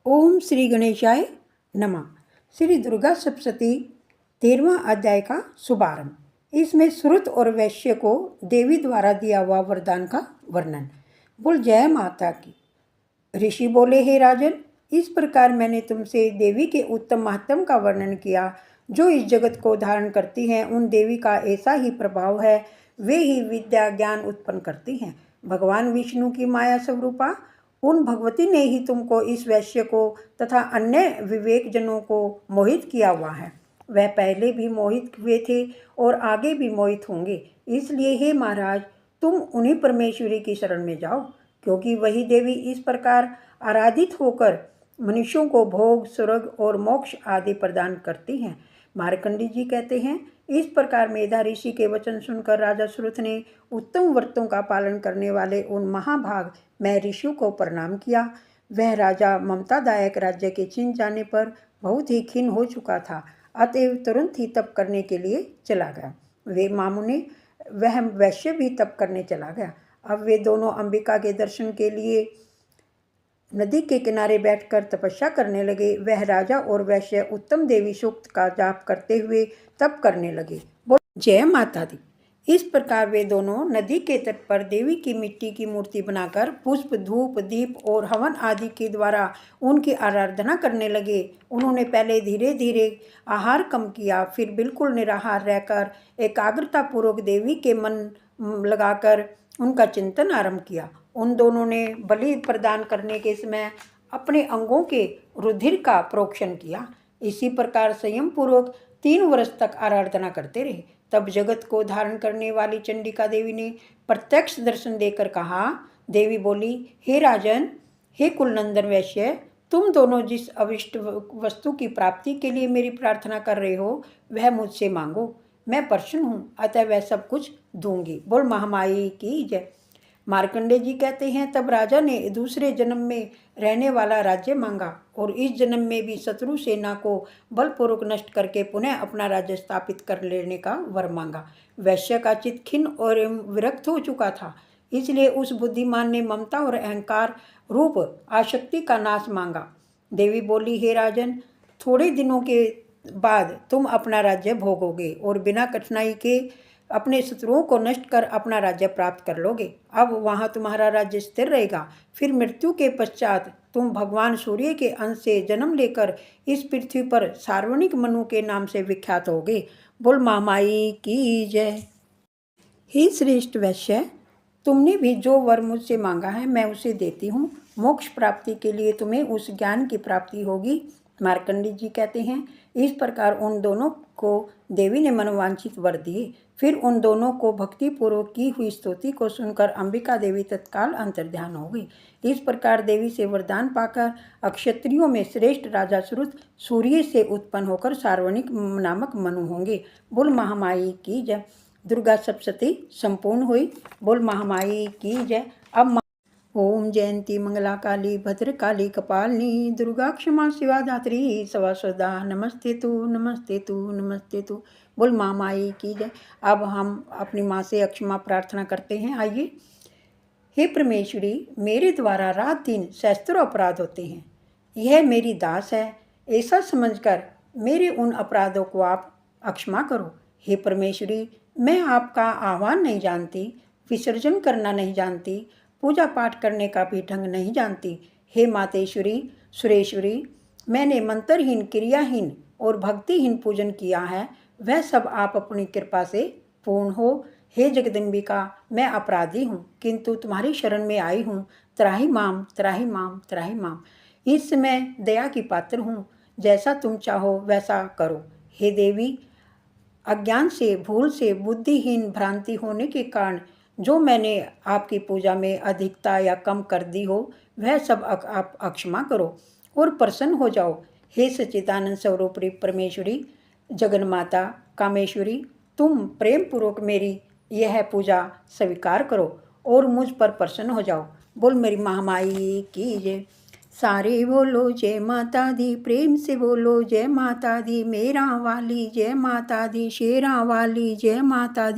ओम श्री गणेशाय नमः। श्री दुर्गा सप्तशती 13वां अध्याय का शुभारंभ। इसमें श्रुत और वैश्य को देवी द्वारा दिया हुआ वरदान का वर्णन। बोल जय माता की। ऋषि बोले, हे राजन, इस प्रकार मैंने तुमसे देवी के उत्तम महत्व का वर्णन किया। जो इस जगत को धारण करती हैं, उन देवी का ऐसा ही प्रभाव है। वे ही विद्या ज्ञान उत्पन्न करती हैं। भगवान विष्णु की माया स्वरूपा उन भगवती ने ही तुमको, इस वैश्य को तथा अन्य विवेक जनों को मोहित किया हुआ है। वह पहले भी मोहित हुए थे और आगे भी मोहित होंगे। इसलिए हे महाराज, तुम उन्हीं परमेश्वरी की शरण में जाओ, क्योंकि वही देवी इस प्रकार आराधित होकर मनुष्यों को भोग, स्वर्ग और मोक्ष आदि प्रदान करती हैं। मार्कंडी जी कहते हैं, इस प्रकार मेधा ऋषि के वचन सुनकर राजा श्रुत ने उत्तम व्रतों का पालन करने वाले उन महाभाग मैं ऋषियों को प्रणाम किया। वह राजा ममतादायक राज्य के छिन जाने पर बहुत ही खिन्न हो चुका था, अतएव तुरंत ही तप करने के लिए चला गया। वे मामुने वह वैश्य भी तप करने चला गया। अब वे दोनों अंबिका के दर्शन के लिए नदी के किनारे बैठकर तपस्या करने लगे। वह राजा और वैश्य उत्तम देवी सूक्त का जाप करते हुए तप करने लगे। बोल जय माता दी। इस प्रकार वे दोनों नदी के तट पर देवी की मिट्टी की मूर्ति बनाकर पुष्प, धूप, दीप और हवन आदि के द्वारा उनकी आराधना करने लगे। उन्होंने पहले धीरे धीरे आहार कम किया, फिर बिल्कुल निराहार रहकर एकाग्रता पूर्वक देवी के मन लगाकर उनका चिंतन आरंभ किया। उन दोनों ने बलि प्रदान करने के समय अपने अंगों के रुधिर का प्रोक्षण किया। इसी प्रकार संयम पूर्वक 3 वर्ष तक आराधना करते रहे। तब जगत को धारण करने वाली चंडिका देवी ने प्रत्यक्ष दर्शन देकर कहा। देवी बोली, हे राजन, हे कुलनंदन वैश्य, तुम दोनों जिस अविष्ट वस्तु की प्राप्ति के लिए मेरी प्रार्थना कर रहे हो, वह मुझसे मांगो। मैं प्रसन्न हूँ, अतः वह सब कुछ दूंगी। बोल महामाई की जय। मार्कंडे जी कहते हैं, तब राजा ने दूसरे जन्म में रहने वाला राज्य मांगा और इस जन्म में भी शत्रु सेना को बलपूर्वक नष्ट करके पुनः अपना राज्य स्थापित कर लेने का वर मांगा। वैश्य का चित्त खिन्न और विरक्त हो चुका था, इसलिए उस बुद्धिमान ने ममता और अहंकार रूप आसक्ति का नाश मांगा। देवी बोली, हे राजन, थोड़े दिनों के बाद तुम अपना राज्य भोगोगे और बिना कठिनाई के अपने शत्रुओं को नष्ट कर अपना राज्य प्राप्त कर लोगे। अब वहाँ तुम्हारा राज्य स्थिर रहेगा। फिर मृत्यु के पश्चात तुम भगवान सूर्य के अंश से जन्म लेकर इस पृथ्वी पर सार्वणिक मनु के नाम से विख्यात होगे। बोल महामाई की जय। हे श्रेष्ठ वैश्य, तुमने भी जो वर मुझसे मांगा है मैं उसे देती हूँ। मोक्ष प्राप्ति के लिए तुम्हें उस ज्ञान की प्राप्ति होगी। मार्कंडी जी कहते हैं, इस प्रकार उन दोनों को देवी ने मनोवांछित वर दिए। फिर उन दोनों को भक्तिपूर्वक की हुई स्तुति को सुनकर अंबिका देवी तत्काल अंतर्ध्यान हो गई। इस प्रकार देवी से वरदान पाकर अक्षत्रियों में श्रेष्ठ राजा श्रुत सूर्य से उत्पन्न होकर सार्वणिक नामक मनु होंगे। बोल महामाई की जय। दुर्गा सप्तशती संपूर्ण हुई। बोल महामाई की जय। अब ओम जयंती मंगला काली भद्र काली कपालिनी दुर्गा क्षमा शिवा धात्री सदा नमस्ते तू नमस्ते तू नमस्ते तू। बोल महामाई की जय। अब हम अपनी माँ से अक्षमा प्रार्थना करते हैं। आइए। हे परमेश्वरी, मेरे द्वारा रात दिन सहस्त्रों अपराध होते हैं। यह मेरी दास है, ऐसा समझकर मेरे उन अपराधों को आप अक्षमा करो। हे परमेश्वरी, मैं आपका आह्वान नहीं जानती, विसर्जन करना नहीं जानती, पूजा पाठ करने का भी ढंग नहीं जानती। हे मातेश्वरी सुरेश्वरी, मैंने मंत्रहीन, क्रियाहीन और भक्तिहीन पूजन किया है, वह सब आप अपनी कृपा से पूर्ण हो। हे जगदम्बिका, मैं अपराधी हूँ, किंतु तुम्हारी शरण में आई हूँ। त्राहि माम त्राहि माम त्राहि माम। इस समय दया की पात्र हूँ, जैसा तुम चाहो वैसा करो। हे देवी, अज्ञान से, भूल से, बुद्धिहीन भ्रांति होने के कारण जो मैंने आपकी पूजा में अधिकता या कम कर दी हो, वह सब आप अक्षमा करो और प्रसन्न हो जाओ। हे सच्चिदानंद स्वरूप परमेश्वरी, जगन्माता, कामेश्वरी, तुम प्रेम पूर्वक मेरी यह पूजा स्वीकार करो और मुझ पर प्रसन्न हो जाओ। बोल मेरी महामाई की जय। सारे बोलो जय माता दी, प्रेम से बोलो जय माता दी, मेरा वाली जय माता दी, शेरा वाली जय माता दी।